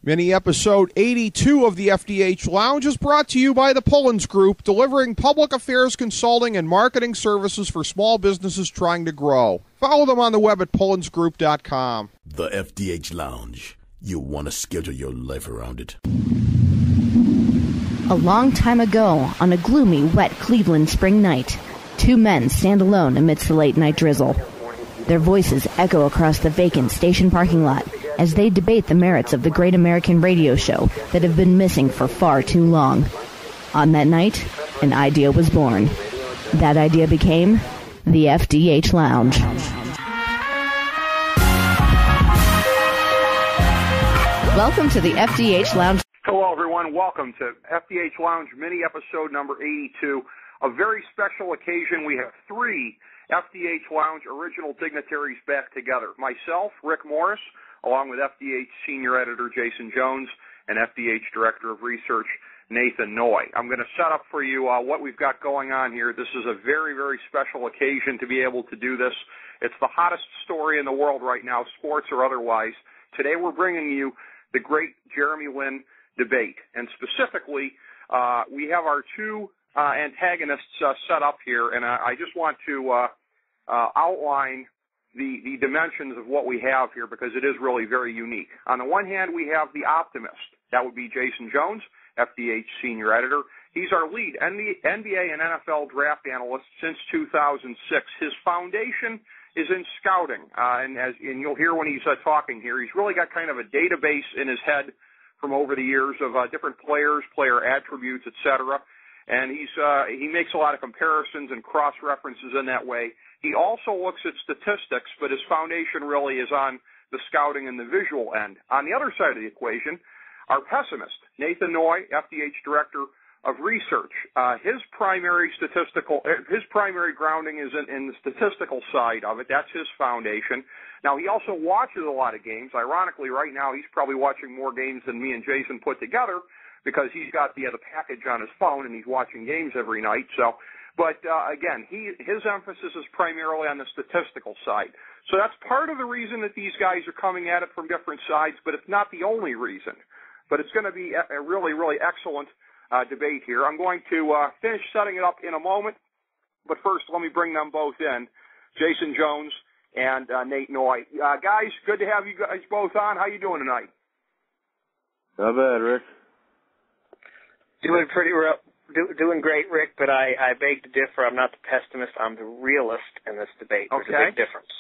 Mini episode 82 of the FDH Lounge is brought to you by the Pullins Group, delivering public affairs consulting and marketing services for small businesses trying to grow. Follow them on the web at pullinsgroup.com. The FDH Lounge. You want to schedule your life around it. A long time ago, on a gloomy, wet Cleveland spring night, two men stand alone amidst the late-night drizzle. Their voices echo across the vacant station parking lot as they debate the merits of the great American radio show that have been missing for far too long. On that night, an idea was born. That idea became the FDH Lounge. Welcome to the FDH Lounge. Hello, everyone. Welcome to FDH Lounge mini episode number 82. A very special occasion. We have three FDH Lounge original dignitaries back together. Myself, Rick Morris, along with FDH Senior Editor Jason Jones and FDH Director of Research Nathan Noy. I'm going to set up for you what we've got going on here. This is a very, very special occasion to be able to do this. It's the hottest story in the world right now, sports or otherwise. Today we're bringing you the Great Jeremy Lin Debate. And specifically, we have our two antagonists set up here, and I just want to outline the dimensions of what we have here because it is really very unique. On the one hand, we have the optimist. That would be Jason Jones, FDH Senior Editor. He's our lead NBA and NFL draft analyst since 2006. His foundation is in scouting, and you'll hear when he's talking here, he's really got kind of a database in his head from over the years of different players, player attributes, etc. And he makes a lot of comparisons and cross-references in that way. He also looks at statistics, but his foundation really is on the scouting and the visual end. On the other side of the equation, our pessimist, Nathan Noy, FDH Director of Research. His primary grounding is in the statistical side of it. That's his foundation. Now, he also watches a lot of games. Ironically, right now, he's probably watching more games than me and Jason put together because he's got the package on his phone and he's watching games every night. But again, his emphasis is primarily on the statistical side. So that's part of the reason that these guys are coming at it from different sides, but it's not the only reason. But it's going to be a really, really excellent debate here. I'm going to finish setting it up in a moment, but first let me bring them both in, Jason Jones and Nate Noy. Guys, good to have you guys both on. How you doing tonight? Not bad, Rick. Doing great, Rick, but I beg to differ. I'm not the pessimist. I'm the realist in this debate. There's a big difference.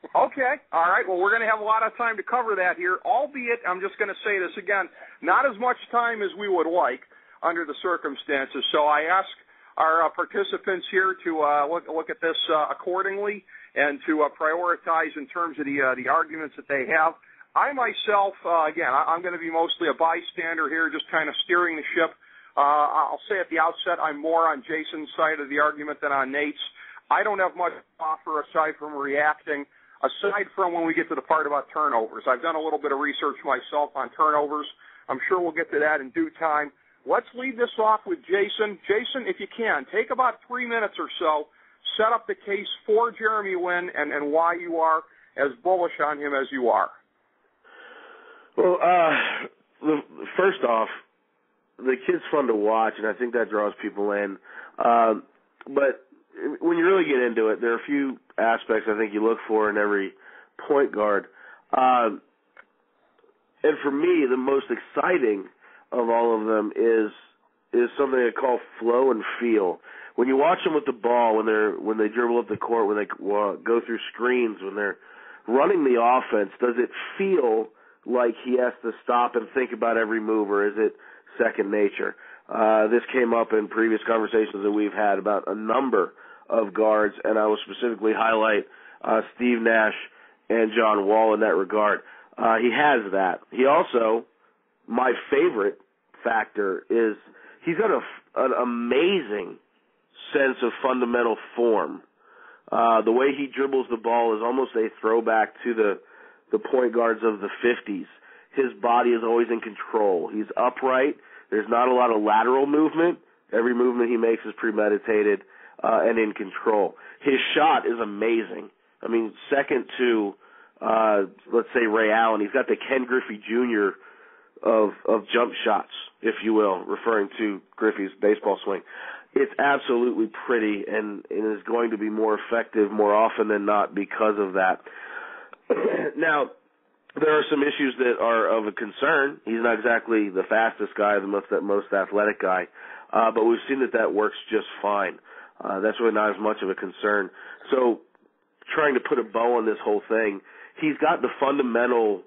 Okay. All right. Well, we're going to have a lot of time to cover that here, albeit, I'm just going to say this again, not as much time as we would like under the circumstances. So I ask our participants here to look at this accordingly and to prioritize in terms of the arguments that they have. I myself, again, I'm going to be mostly a bystander here, just kind of steering the ship. I'll say at the outset, I'm more on Jason's side of the argument than on Nate's. I don't have much to offer aside from reacting, aside from when we get to the part about turnovers. I've done a little bit of research myself on turnovers. I'm sure we'll get to that in due time. Let's lead this off with Jason. Jason, if you can, take about 3 minutes or so, set up the case for Jeremy Lin and why you are as bullish on him as you are. Well, first off, the kid's fun to watch, and I think that draws people in. But when you really get into it, there are a few aspects I think you look for in every point guard. And for me, the most exciting of all of them is something I call flow and feel. When you watch them with the ball, when they dribble up the court, when they go through screens, when they're running the offense, does it feel like he has to stop and think about every move, or is it second nature? This came up in previous conversations that we've had about a number of guards, and I will specifically highlight Steve Nash and John Wall in that regard. He has that. He also, my favorite factor is he's got an amazing sense of fundamental form. The way he dribbles the ball is almost a throwback to the point guards of the 50s. His body is always in control. He's upright. There's not a lot of lateral movement. Every movement he makes is premeditated and in control. His shot is amazing. I mean, second to, let's say, Ray Allen. He's got the Ken Griffey Jr. of jump shots, if you will, referring to Griffey's baseball swing. It's absolutely pretty and is going to be more effective more often than not because of that. Now, there are some issues that are of a concern. He's not exactly the fastest guy, the most athletic guy, but we've seen that works just fine. That's really not as much of a concern. So trying to put a bow on this whole thing, he's got the fundamental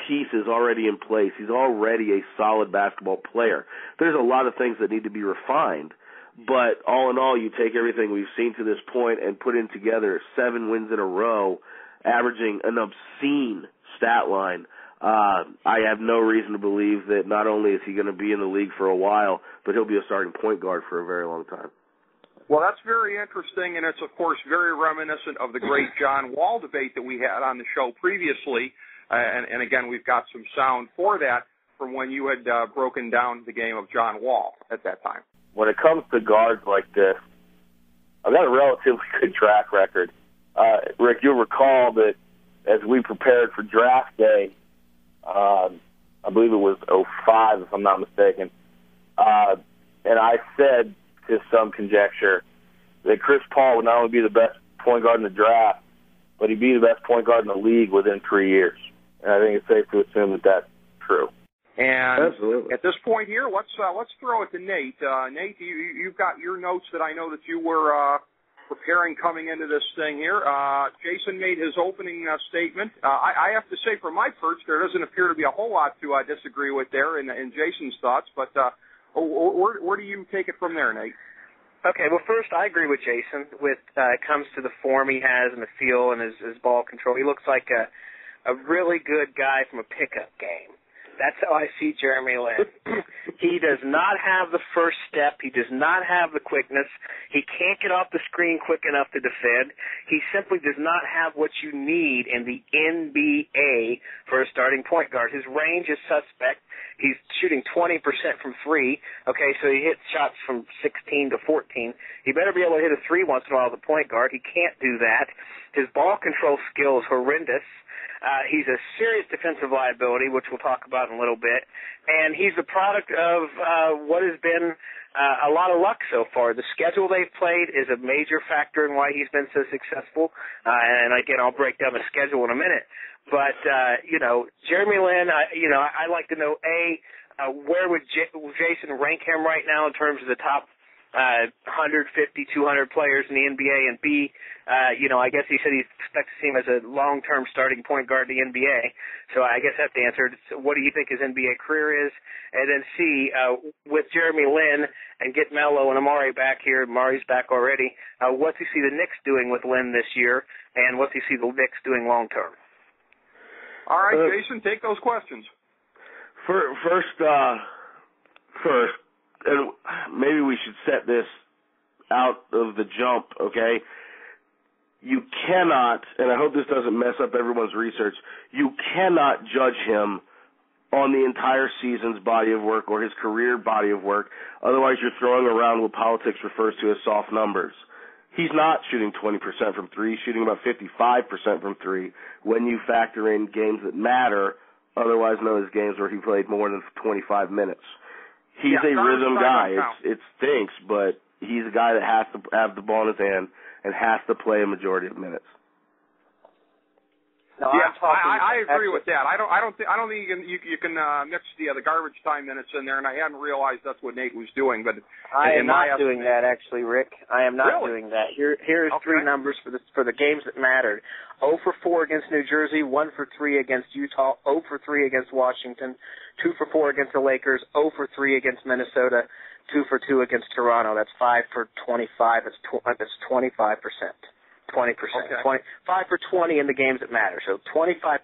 pieces already in place. He's already a solid basketball player. There's a lot of things that need to be refined, but all in all, you take everything we've seen to this point and put in together 7 wins in a row, averaging an obscene stat line. I have no reason to believe that not only is he going to be in the league for a while, but he'll be a starting point guard for a very long time. Well, that's very interesting, and it's, of course, very reminiscent of the great John Wall debate that we had on the show previously. And again, we've got some sound for that from when you had broken down the game of John Wall at that time. When it comes to guards like this, I've got a relatively good track record. Rick, you'll recall that as we prepared for draft day, I believe it was 2005, if I'm not mistaken, and I said to some conjecture that Chris Paul would not only be the best point guard in the draft, but he'd be the best point guard in the league within 3 years. And I think it's safe to assume that that's true. And absolutely. At this point here, let's throw it to Nate. Nate, you've got your notes that I know that you were preparing coming into this thing here. Jason made his opening statement. I have to say, from my perch, there doesn't appear to be a whole lot to disagree with there in Jason's thoughts. But where do you take it from there, Nate? Okay, well, first, I agree with Jason. With it comes to the form he has and the feel and his ball control. He looks like a really good guy from a pickup game. That's how I see Jeremy Lin. He does not have the first step. He does not have the quickness. He can't get off the screen quick enough to defend. He simply does not have what you need in the NBA for a starting point guard. His range is suspect. He's shooting 20% from 3. Okay, so he hits shots from 16 to 14. He better be able to hit a 3 once in a while as a point guard. He can't do that. His ball control skill is horrendous. He's a serious defensive liability, which we'll talk about in a little bit. And he's the product of what has been a lot of luck so far. The schedule they've played is a major factor in why he's been so successful. And again, I'll break down the schedule in a minute. But, Jeremy Lin, I'd like to know, where would Jason rank him right now in terms of the top 150, 200 players in the NBA, and B, I guess he said he expects to see him as a long-term starting point guard in the NBA. So I guess that's the answer. What do you think his NBA career is? And then C, with Jeremy Lin and get Melo and Amari back here, Amari's back already, what's he see the Knicks doing with Lin this year, and what's he see the Knicks doing long-term? All right, Jason, take those questions. First, and maybe we should set this out of the jump, okay? You cannot, and I hope this doesn't mess up everyone's research, you cannot judge him on the entire season's body of work or his career body of work. Otherwise, you're throwing around what politics refers to as soft numbers. He's not shooting 20% from 3. He's shooting about 55% from 3 when you factor in games that matter, otherwise known as games where he played more than 25 minutes. He's a rhythm guy. It stinks, but he's a guy that has to have the ball in his hand and has to play a majority of minutes. No, I agree with that. I don't think you can mix the garbage time minutes in there, and I hadn't realized that's what Nate was doing. But I am not doing that, actually, Rick. I am not Really? doing that. Here's three numbers for the games that mattered: 0 for 4 against New Jersey, 1 for 3 against Utah, 0 for 3 against Washington, 2 for 4 against the Lakers, 0 for 3 against Minnesota, 2 for 2 against Toronto. That's 5 for 25. That's 25%. 20%. Okay. 5 for 20 in the games that matter. So 25%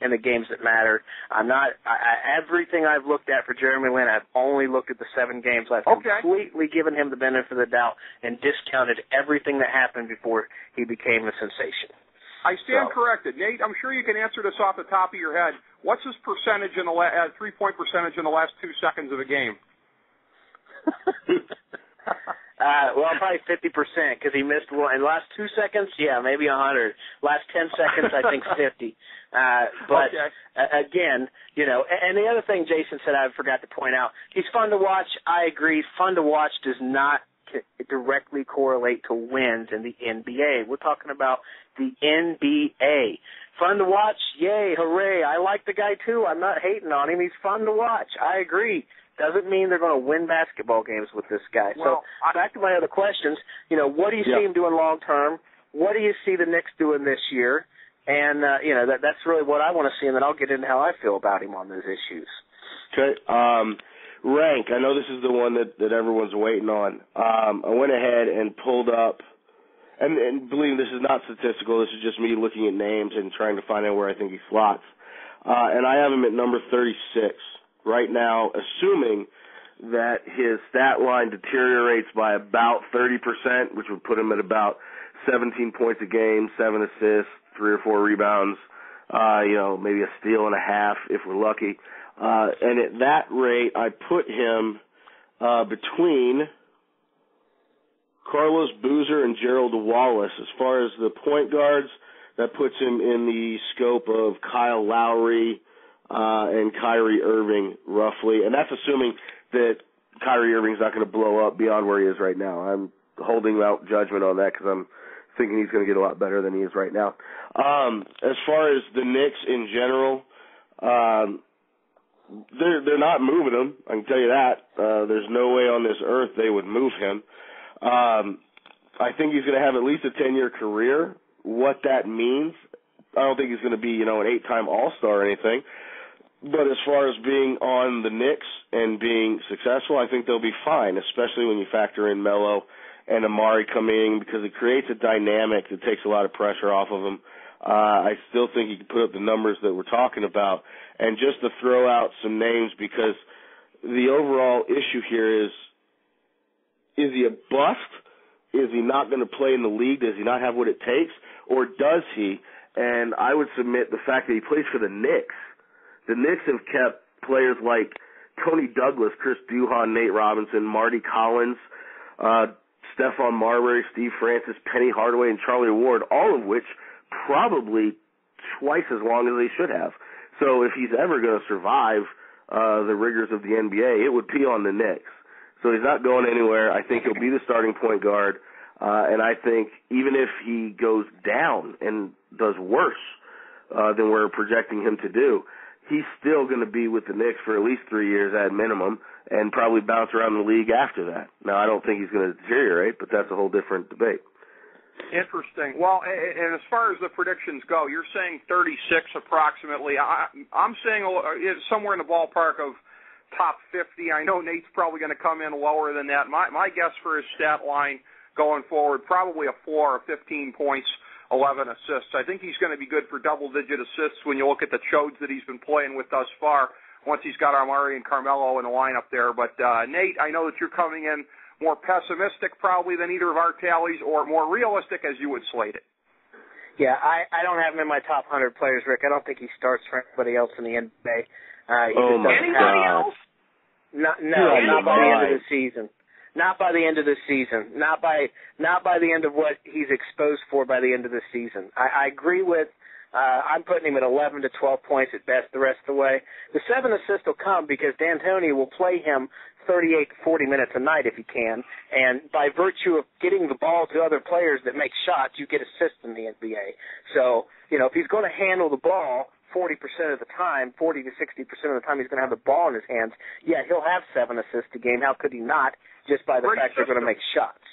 in the games that matter. Everything I've looked at for Jeremy Lin, I've only looked at the 7 games. I've completely given him the benefit of the doubt and discounted everything that happened before he became a sensation. I stand corrected. Nate, I'm sure you can answer this off the top of your head. What's his percentage in the 3-point percentage in the last 2 seconds of a game? Well, probably 50% because he missed one. In the last 2 seconds, yeah, maybe 100. Last 10 seconds, I think 50. But okay. Again, and the other thing Jason said I forgot to point out, he's fun to watch. I agree. Fun to watch does not directly correlate to wins in the NBA. We're talking about the NBA. Fun to watch? Yay, hooray. I like the guy, too. I'm not hating on him. He's fun to watch. I agree. Doesn't mean they're going to win basketball games with this guy. Well, so back to my other questions. What do you see him doing long term? What do you see the Knicks doing this year? And, that's really what I want to see, and then I'll get into how I feel about him on those issues. Okay. Rank. I know this is the one that everyone's waiting on. I went ahead and pulled up, and believe this is not statistical. This is just me looking at names and trying to find out where I think he slots. And I have him at number 36. Right now, assuming that his stat line deteriorates by about 30%, which would put him at about 17 points a game, 7 assists, 3 or 4 rebounds, maybe a steal and a half if we're lucky. And at that rate, I put him between Carlos Boozer and Gerald Wallace. As far as the point guards, that puts him in the scope of Kyle Lowry, and Kyrie Irving, roughly. And that's assuming that Kyrie Irving's not going to blow up beyond where he is right now. I'm holding out judgment on that because I'm thinking he's going to get a lot better than he is right now. As far as the Knicks in general, they're not moving him. I can tell you that. There's no way on this earth they would move him. I think he's going to have at least a 10-year career. What that means, I don't think he's going to be, an 8-time All-Star or anything. But as far as being on the Knicks and being successful, I think they'll be fine, especially when you factor in Melo and Amari coming in, because it creates a dynamic that takes a lot of pressure off of him. I still think he can put up the numbers that we're talking about. And just to throw out some names, because the overall issue here is he a bust? Is he not going to play in the league? Does he not have what it takes? Or does he? And I would submit the fact that he plays for the Knicks. The Knicks have kept players like Tony Douglas, Chris Duhon, Nate Robinson, Marty Collins, Stephon Marbury, Steve Francis, Penny Hardaway, and Charlie Ward, all of which probably twice as long as they should have. So if he's ever going to survive the rigors of the NBA, it would be on the Knicks. So he's not going anywhere. I think he'll be the starting point guard. And I think even if he goes down and does worse than we're projecting him to do, he's still going to be with the Knicks for at least 3 years at minimum and probably bounce around the league after that. Now, I don't think he's going to deteriorate, but that's a whole different debate. Interesting. Well, and as far as the predictions go, you're saying 36 approximately. I'm saying somewhere in the ballpark of top 50. I know Nate's probably going to come in lower than that. My guess for his stat line going forward, probably a floor of 15 points, 11 assists. I think he's going to be good for double-digit assists when you look at the chodes that he's been playing with thus far once he's got Amari and Carmelo in the lineup there. But, Nate, I know that you're coming in more pessimistic probably than either of our tallies, or more realistic as you would slate it. Yeah, I don't have him in my top 100 players, Rick. I don't think he starts for anybody else in the NBA. Anybody else? Not by the end of the season. Not by the end of the season. Not by the end of what he's exposed for by the end of the season. I agree with, I'm putting him at 11 to 12 points at best the rest of the way. The 7 assists will come because D'Antoni will play him 38 to 40 minutes a night if he can, and by virtue of getting the ball to other players that make shots, you get assists in the NBA. So, if he's going to handle the ball 40% of the time, 40 to 60% of the time he's going to have the ball in his hands, yeah, he'll have 7 assists a game. How could he not? Just by the fact they're going to make shots.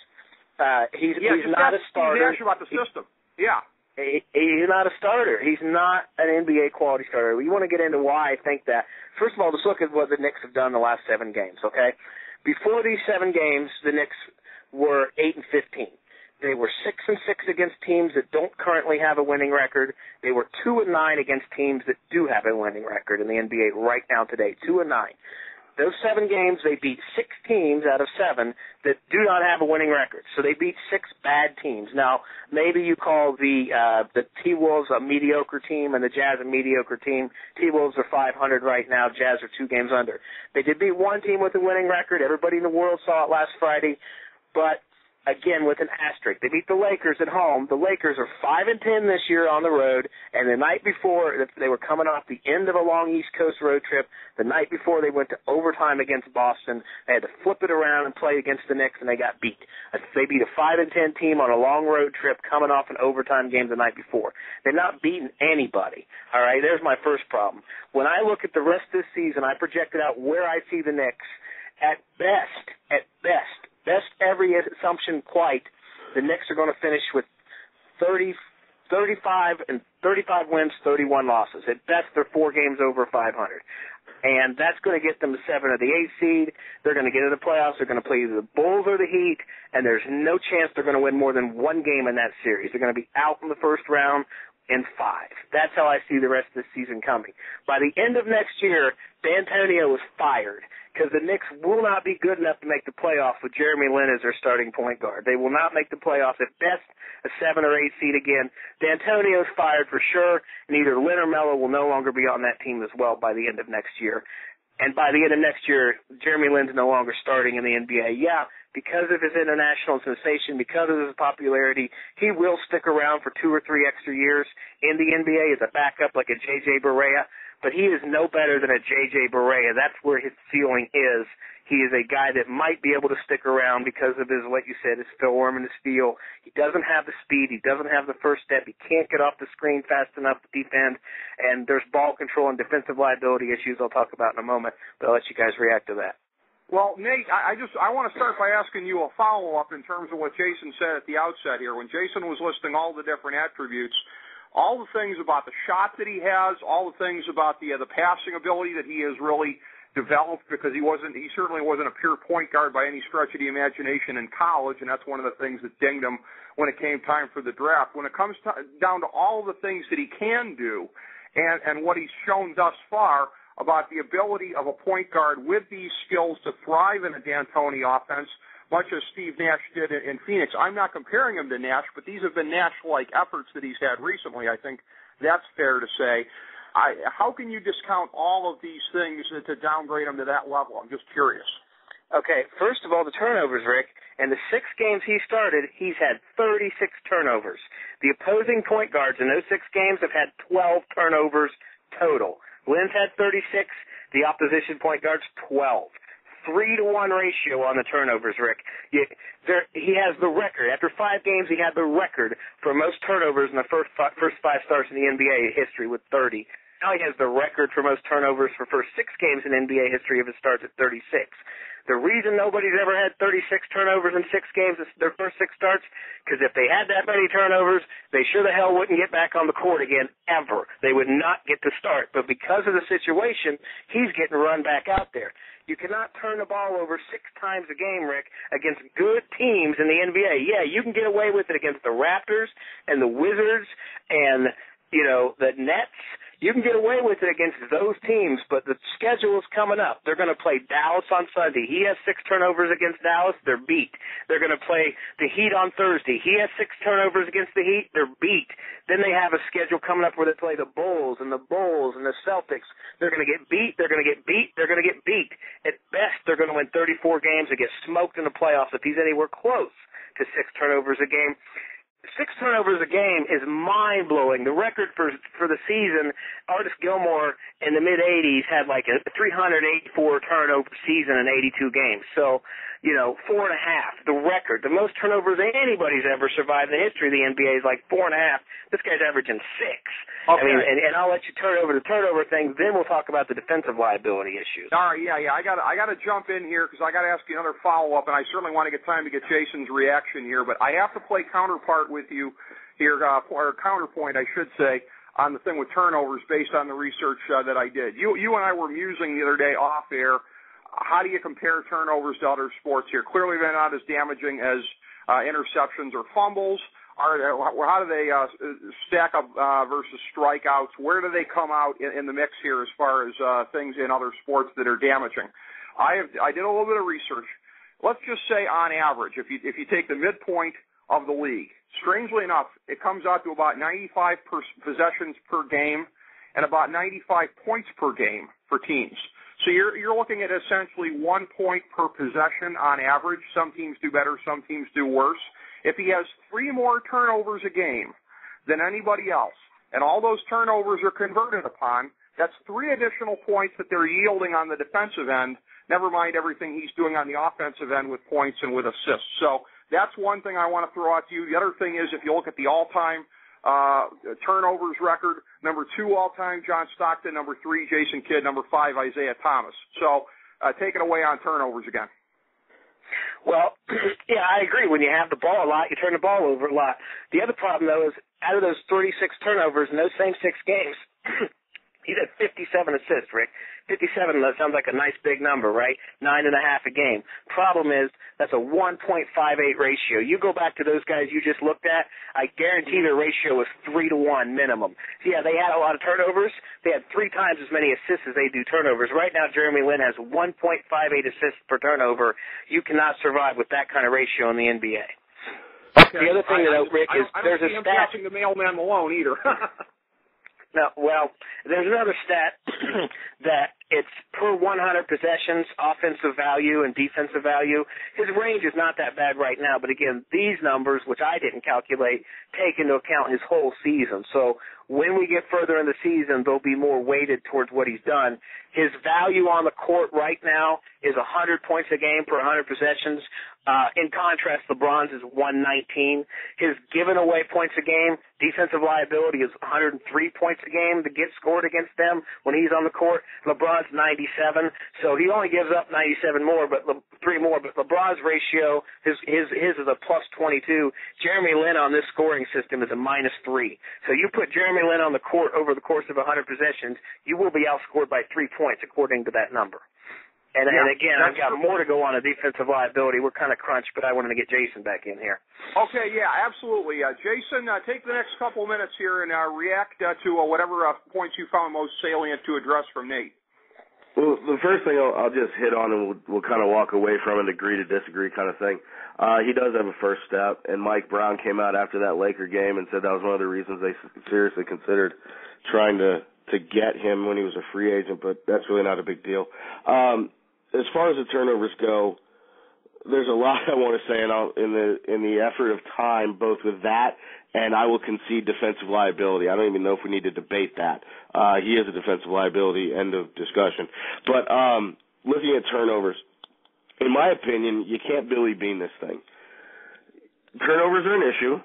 He's not a starter. He's about the system. Yeah. He's not a starter. He's not an NBA quality starter. You want to get into why I think that. First of all, just look at what the Knicks have done the last 7 games, okay? Before these 7 games, the Knicks were 8-15. They were 6-6 against teams that don't currently have a winning record. They were 2-9 against teams that do have a winning record in the NBA right now today, 2-9. Those 7 games, they beat 6 teams out of 7 that do not have a winning record. So they beat 6 bad teams. Now, maybe you call the T-Wolves a mediocre team and the Jazz a mediocre team. T-Wolves are 500 right now. Jazz are 2 games under. They did beat 1 team with a winning record. Everybody in the world saw it last Friday. but again with an asterisk. They beat the Lakers at home. The Lakers are 5-10 this year on the road, and the night before they were coming off the end of a long East Coast road trip. The night before they went to overtime against Boston. They had to flip it around and play against the Knicks, and they got beat. They beat a 5-10 team on a long road trip coming off an overtime game the night before. They're not beating anybody. All right, there's my first problem. When I look at the rest of this season, I projected out where I see the Knicks. At best, every assumption quite, the Knicks are going to finish with 35 wins, 31 losses. At best, they're 4 games over 500. And that's going to get them to 7 or the 8th seed. They're going to get to the playoffs. They're going to play either the Bulls or the Heat, and there's no chance they're going to win more than 1 game in that series. They're going to be out in the first round in 5. That's how I see the rest of the season coming. By the end of next year, D'Antonio is fired because the Knicks will not be good enough to make the playoffs with Jeremy Lin as their starting point guard. They will not make the playoffs. At best, a 7 or 8 seed again. D'Antonio is fired for sure, and either Lin or Melo will no longer be on that team as well by the end of next year. And by the end of next year, Jeremy Lin's no longer starting in the NBA. Yeah, because of his international sensation, because of his popularity, he will stick around for 2 or 3 extra years in the NBA as a backup like a J.J. Barea. But he is no better than a J.J. Barea. That's where his ceiling is. He is a guy that might be able to stick around because of his, what you said, his form and his feel. He doesn't have the speed. He doesn't have the first step. He can't get off the screen fast enough to defend. And there's ball control and defensive liability issues I'll talk about in a moment. But I'll let you guys react to that. Well, Nate, I want to start by asking you a follow-up in terms of what Jason said at the outset here. When Jason was listing all the different attributes, all the things about the shot that he has, all the things about the passing ability that he has really developed, because he certainly wasn't a pure point guard by any stretch of the imagination in college, and that's one of the things that dinged him when it came time for the draft. When it comes down to all the things that he can do and what he's shown thus far about the ability of a point guard with these skills to thrive in a D'Antoni offense, much as Steve Nash did in Phoenix. I'm not comparing him to Nash, but these have been Nash-like efforts that he's had recently. I think that's fair to say. How can you discount all of these things to downgrade him to that level? I'm just curious. Okay, first of all, the turnovers, Rick. In the 6 games he started, he's had 36 turnovers. The opposing point guards in those 6 games have had 12 turnovers total. Lin's had 36. The opposition point guards, 12. 3-to-1 ratio on the turnovers, Rick. He has the record. After 5 games, he had the record for most turnovers in the first 5 starts in the NBA history with 30. Now he has the record for most turnovers for first 6 games in NBA history of his starts at 36. The reason nobody's ever had 36 turnovers in 6 games, their first 6 starts, because if they had that many turnovers, they sure the hell wouldn't get back on the court again, ever. They would not get to start. But because of the situation, he's getting run back out there. You cannot turn the ball over 6 times a game, Rick, against good teams in the NBA. Yeah, you can get away with it against the Raptors and the Wizards and, the Nets. You can get away with it against those teams, but the schedule is coming up. They're going to play Dallas on Sunday. He has 6 turnovers against Dallas. They're beat. They're going to play the Heat on Thursday. He has 6 turnovers against the Heat. They're beat. Then they have a schedule coming up where they play the Bulls and the Celtics. They're going to get beat. They're going to get beat. They're going to get beat. At best, they're going to win 34 games and get smoked in the playoffs if he's anywhere close to 6 turnovers a game. 6 turnovers a game is mind-blowing. The record for the season, Artis Gilmore in the mid-'80s had like a 384 turnover season in 82 games. So, 4.5, the record. The most turnovers anybody's ever survived in the history of the NBA is like 4.5. This guy's averaging 6. Okay. I mean, and I'll let you turn over the turnover thing, then we'll talk about the defensive liability issues. All right, yeah. I got to jump in here because I got to ask you another follow-up, and I certainly want to get time to get Jason's reaction here, but I have to play counterpart with you here, or counterpoint, I should say, on the thing with turnovers based on the research that I did. You and I were musing the other day off air. How do you compare turnovers to other sports here? Clearly they're not as damaging as interceptions or fumbles. How do they stack up versus strikeouts? Where do they come out in the mix here as far as things in other sports that are damaging? I did a little bit of research. Let's just say on average, if you take the midpoint of the league, strangely enough, it comes out to about 95 possessions per game and about 95 points per game for teams. So you're looking at essentially 1 point per possession on average. Some teams do better, some teams do worse. If he has 3 more turnovers a game than anybody else, and all those turnovers are converted upon, that's 3 additional points that they're yielding on the defensive end, never mind everything he's doing on the offensive end with points and with assists. So that's one thing I want to throw out to you. The other thing is, if you look at the all-time turnovers record, number 2 all-time, John Stockton, number 3, Jason Kidd, number 5, Isaiah Thomas. So take it away on turnovers again. Well, yeah, I agree. When you have the ball a lot, you turn the ball over a lot. The other problem, though, is out of those 36 turnovers in those same 6 games, he's had 57 assists, Rick. 57, that sounds like a nice big number, right? 9.5 a game. Problem is, that's a 1.58 ratio. You go back to those guys you just looked at, I guarantee their ratio was 3-to-1 minimum. So, yeah, they had a lot of turnovers. They had 3 times as many assists as they do turnovers. Right now, Jeremy Lin has 1.58 assists per turnover. You cannot survive with that kind of ratio in the NBA. Okay. The other thing to note, Rick, is there's a stat. I don't see him passing the mailman Malone either. No, well, there's another stat that it's per 100 possessions, offensive value and defensive value. His range is not that bad right now, but again, these numbers, which I didn't calculate, take into account his whole season. So when we get further in the season, they'll be more weighted towards what he's done. His value on the court right now is 100 points a game per 100 possessions. In contrast, LeBron's is 119. His given away points a game, defensive liability is 103 points a game to get scored against them when he's on the court. LeBron's 97, so he only gives up 97 more, but 3 more. But LeBron's ratio, his is a plus 22. Jeremy Lin on this scoring system is a minus 3. So you put Jeremy Lin on the court over the course of 100 possessions, you will be outscored by 3 points according to that number. And again, I've got more to go on a defensive liability. We're kind of crunched, but I wanted to get Jason back in here. Okay, yeah, absolutely. Jason, take the next couple minutes here and react to whatever points you found most salient to address from Nate. Well, the first thing I'll just hit on, and we'll kind of walk away from an agree to disagree kind of thing. He does have a first step, and Mike Brown came out after that Laker game and said that was one of the reasons they seriously considered trying to get him when he was a free agent, but that's really not a big deal. As far as the turnovers go, there's a lot I want to say in the effort of time, both with that and I will concede defensive liability. I don't even know if we need to debate that. He is a defensive liability, end of discussion. But looking at turnovers, in my opinion, you can't Billy Bean this thing. Turnovers are an issue,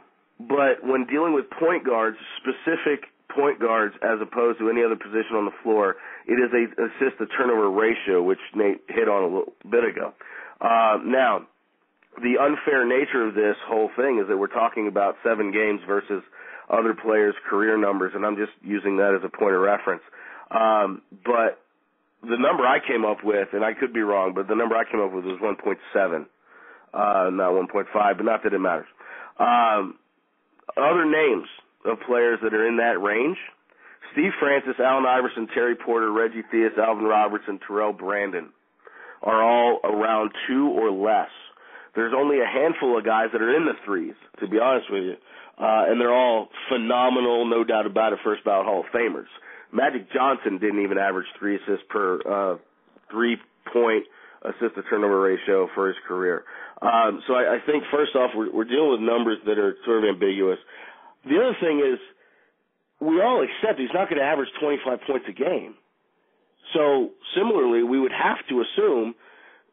but when dealing with point guards, specific point guards as opposed to any other position on the floor, it is a assist-to-turnover ratio, which Nate hit on a little bit ago. Now, the unfair nature of this whole thing is that we're talking about 7 games versus other players' career numbers, and I'm just using that as a point of reference. But the number I came up with, and I could be wrong, but the number I came up with was 1.7, not 1.5, but not that it matters. Other names of players that are in that range: Steve Francis, Allen Iverson, Terry Porter, Reggie Theus, Alvin Robertson, Terrell Brandon are all around 2 or less. There's only a handful of guys that are in the 3s, to be honest with you, and they're all phenomenal, no doubt about it, first ballot Hall of Famers. Magic Johnson didn't even average 3 assists per 3-point assist-to-turnover ratio for his career. So I think, first off, we're dealing with numbers that are sort of ambiguous. The other thing is, we all accept he's not going to average 25 points a game. So, similarly, we would have to assume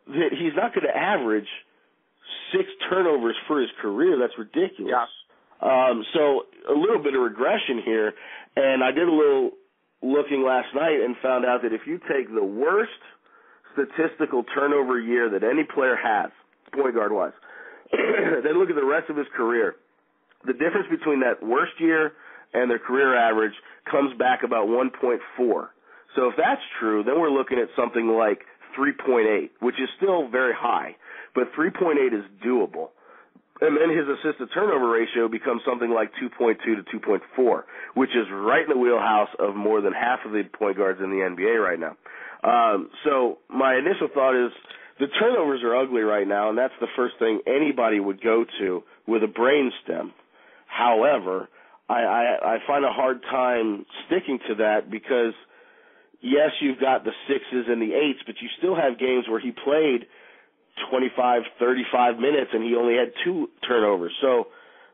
that he's not going to average 6 turnovers for his career. That's ridiculous. Yes. So, a little bit of regression here, and I did a little looking last night and found out that if you take the worst statistical turnover year that any player has, point guard-wise, then look at the rest of his career, the difference between that worst year and their career average comes back about 1.4. So if that's true, then we're looking at something like 3.8, which is still very high, but 3.8 is doable. And then his assist-to-turnover ratio becomes something like 2.2 to 2.4, which is right in the wheelhouse of more than half of the point guards in the NBA right now. So my initial thought is the turnovers are ugly right now, and that's the first thing anybody would go to with a brainstem. However, I find a hard time sticking to that because yes, you've got the 6s and the 8s, but you still have games where he played 25, 35 minutes and he only had 2 turnovers. So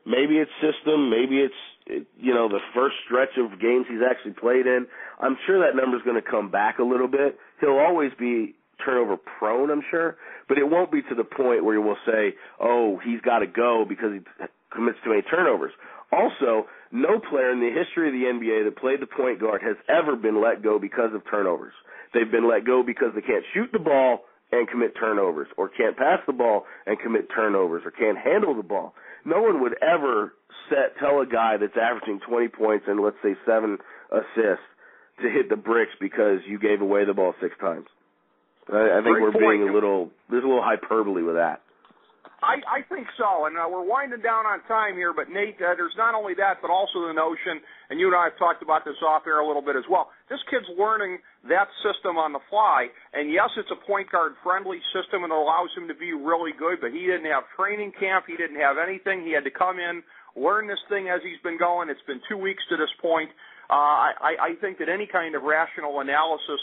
maybe it's system, maybe it's, the first stretch of games he's actually played in. I'm sure that number's going to come back a little bit. He'll always be turnover prone, I'm sure, but it won't be to the point where you will say, oh, he's got to go because he commits too many turnovers. Also, no player in the history of the NBA that played the point guard has ever been let go because of turnovers. They've been let go because they can't shoot the ball and commit turnovers, or can't pass the ball and commit turnovers, or can't handle the ball. No one would ever tell a guy that's averaging 20 points and, let's say, 7 assists to hit the bricks because you gave away the ball 6 times. I think we're being there's a little hyperbole with that. I think so, and we're winding down on time here, but Nate, there's not only that, but also the notion, and you and I have talked about this off air a little bit as well, this kid's learning that system on the fly, and yes, it's a point guard friendly system and it allows him to be really good, but he didn't have training camp, he didn't have anything, he had to come in, learn this thing as he's been going. It's been 2 weeks to this point. I think that any kind of rational analysis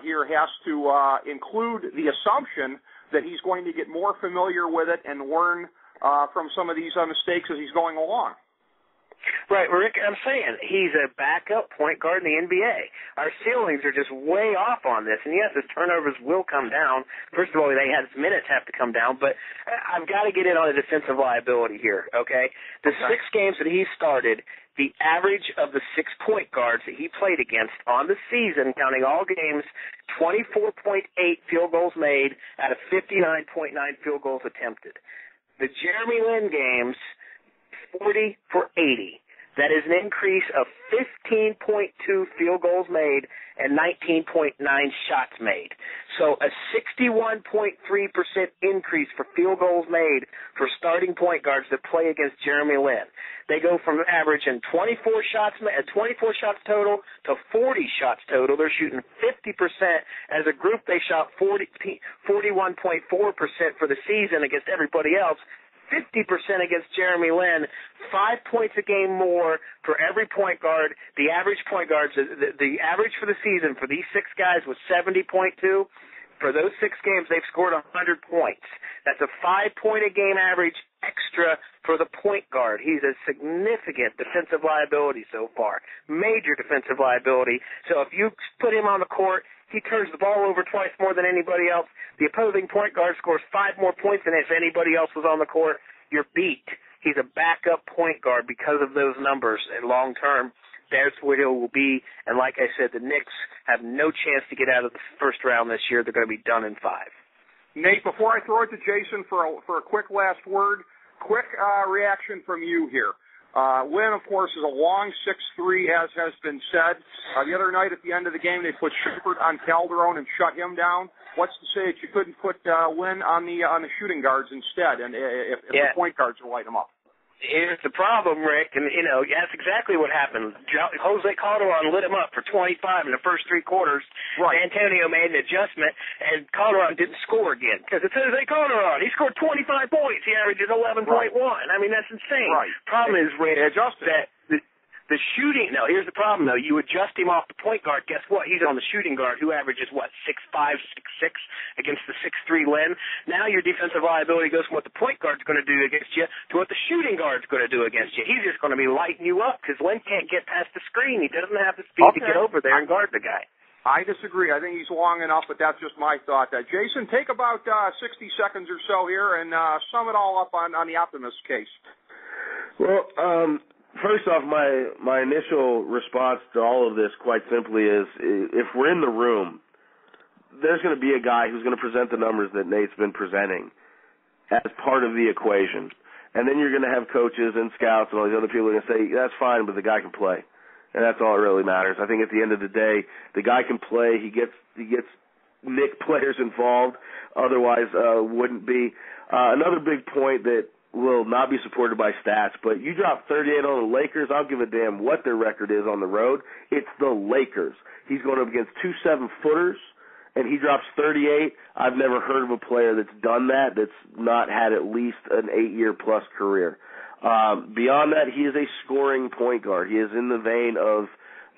here has to include the assumption that he's going to get more familiar with it and learn from some of these mistakes as he's going along. Right, Rick, I'm saying he's a backup point guard in the NBA. Our ceilings are just way off on this, and yes, his turnovers will come down. First of all, his minutes have to come down, but I've got to get in on the defensive liability here, okay? The 6 games that he started, the average of the 6 point guards that he played against on the season, counting all games, 24.8 field goals made out of 59.9 field goals attempted. The Jeremy Lin games, 40 for 80. That is an increase of 15.2 field goals made and 19.9 shots made. So a 61.3% increase for field goals made for starting point guards that play against Jeremy Lin. They go from averaging 24 shots total to 40 shots total. They're shooting 50%. As a group, they shot 41.4% for the season against everybody else. 50% against Jeremy Lin, 5 points a game more for every point guard. The average point guards, the average for the season for these 6 guys was 70.2. For those 6 games, they've scored 100 points. That's a 5-point-a-game average extra for the point guard. He's a significant defensive liability so far, major defensive liability. So if you put him on the court, he turns the ball over twice more than anybody else. The opposing point guard scores 5 more points than if anybody else was on the court. You're beat. He's a backup point guard because of those numbers. And long term, that's where he will be. And like I said, the Knicks have no chance to get out of the first round this year. They're going to be done in 5. Nate, before I throw it to Jason for a quick last word, quick reaction from you here. Lin, of course, is a long 6'3", as has been said. The other night at the end of the game, they put Shepard on Calderon and shut him down. What's to say that you couldn't put Lin on the shooting guards instead, and if the point guards will light him up? Here's the problem, Rick, and, that's exactly what happened. Jose Calderon lit him up for 25 in the first 3 quarters. Right. Antonio made an adjustment, and Calderon didn't score again. Because it's Jose Calderon. He scored 25 points. He averages 11.1. Right. I mean, that's insane. Right. Problem is, Rick, that the shooting, no, here's the problem, though. You adjust him off the point guard. Guess what? He's on the shooting guard, who averages, 6'5", 6'6", against the 6'3" Lin. Now your defensive liability goes from what the point guard's going to do against you to what the shooting guard's going to do against you. He's just going to be lighting you up because Lin can't get past the screen. He doesn't have the speed to get over there and guard the guy. I disagree. I think he's long enough, but that's just my thought. Jason, take about 60 seconds or so here and sum it all up on the optimist case. Well, first off, my initial response to all of this, quite simply, is if we're in the room, there's going to be a guy who's going to present the numbers that Nate's been presenting as part of the equation. And then you're going to have coaches and scouts and all these other people who are going to say, that's fine, but the guy can play. And that's all that really matters. I think at the end of the day, the guy can play. He gets Knick players involved. Otherwise, wouldn't be. Another big point that will not be supported by stats, but you drop 38 on the Lakers, I'll give a damn what their record is on the road. It's the Lakers. He's going up against 2 7-footers, and he drops 38. I've never heard of a player that's done that, that's not had at least an 8-year-plus career. Beyond that, he is a scoring point guard. He is in the vein of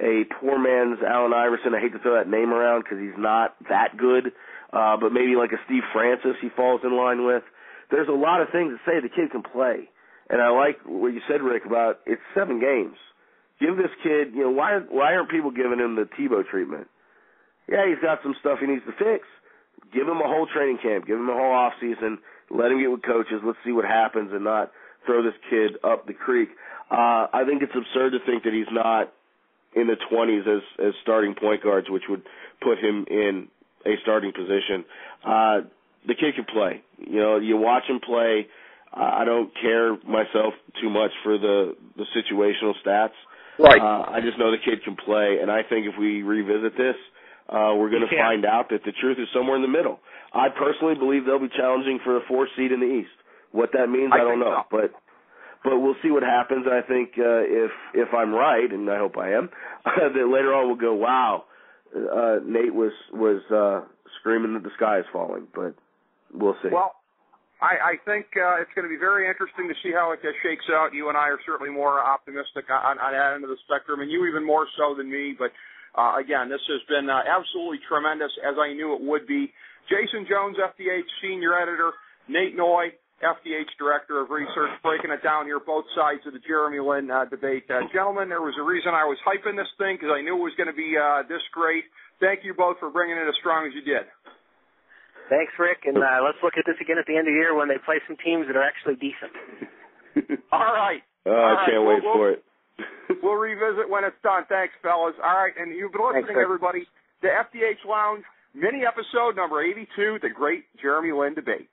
a poor man's Allen Iverson. I hate to throw that name around because he's not that good, but maybe like a Steve Francis he falls in line with. There's a lot of things that say the kid can play. And I like what you said, Rick, about it's 7 games. Give this kid, why aren't people giving him the Tebow treatment? Yeah, he's got some stuff he needs to fix. Give him a whole training camp. Give him a whole off season. Let him get with coaches. Let's see what happens and not throw this kid up the creek. I think it's absurd to think that he's not in the 20s as starting point guards, which would put him in a starting position. The kid can play. You watch him play. I don't care myself too much for the situational stats. Right. I just know the kid can play, and I think if we revisit this, we're going to find out that the truth is somewhere in the middle. I personally believe they'll be challenging for a 4th seed in the East. What that means, I don't know. So. But we'll see what happens. I think if I'm right, and I hope I am, that later on we'll go, wow, Nate was screaming that the sky is falling. But we'll see. Well, I think it's going to be very interesting to see how it shakes out. You and I are certainly more optimistic on that end of the spectrum, and you even more so than me. But, again, this has been absolutely tremendous, as I knew it would be. Jason Jones, FDH Senior Editor, Nate Noy, FDH Director of Research, breaking it down here, both sides of the Jeremy Lin debate. Gentlemen, there was a reason I was hyping this thing because I knew it was going to be this great. Thank you both for bringing it as strong as you did. Thanks, Rick, and let's look at this again at the end of the year when they play some teams that are actually decent. All right. I can't wait for it. We'll revisit when it's done. Thanks, fellas. All right, and you've been listening, everybody, to FDH Lounge, mini episode number 82, The Great Jeremy Lin Debate.